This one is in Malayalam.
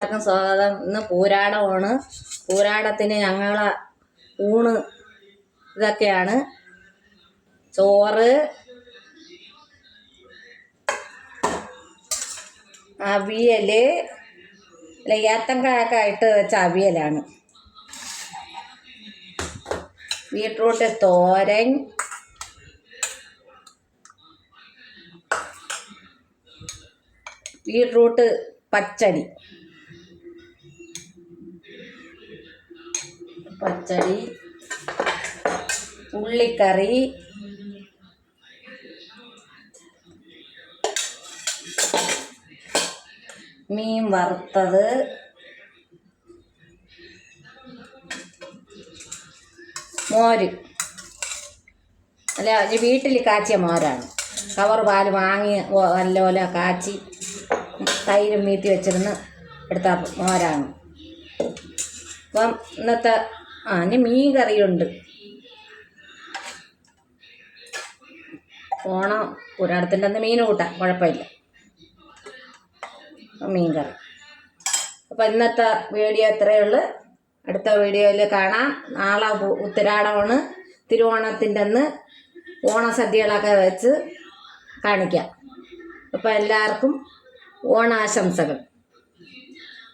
എല്ലാവർക്കും സ്വാഗതം. ഇന്ന് പൂരാടമാണ്. പൂരാടത്തിന് ഞങ്ങളെ ഊണ് ഇതൊക്കെയാണ്: ചോറ്, അവിയല്, ഏത്തങ്കായൊക്കെ ഇട്ട് വെച്ച അവിയലാണ്, ബീട്രൂട്ട് തോരൻ, ബീട്രൂട്ട് പച്ചടി, ഉള്ളിക്കറി, മീൻ വറുത്തത്, മോര്. അല്ല, വീട്ടിൽ കാച്ചിയ മോരാണ്. കവർ പാൽ വാങ്ങി നല്ലപോലെ കാച്ചി തൈരും മീത്തി വെച്ചിരുന്ന് എടുത്ത മോരാണ്. അപ്പം ഇന്നത്തെ ഇനി മീൻ കറിയുണ്ട്. ഓണം പൂരാടത്തിൻ്റെ അന്ന് മീൻ കൂട്ടാം, കുഴപ്പമില്ല. മീൻ കറി. അപ്പം ഇന്നത്തെ വീഡിയോ ഇത്രയേ ഉള്ളൂ. അടുത്ത വീഡിയോയിൽ കാണാം. നാളെ ഉത്തരാടമാണ്. തിരുവോണത്തിൻ്റെ അന്ന് ഓണസദ്യകളൊക്കെ വെച്ച് കാണിക്കാം. അപ്പം എല്ലാവർക്കും ഓണാശംസകൾ.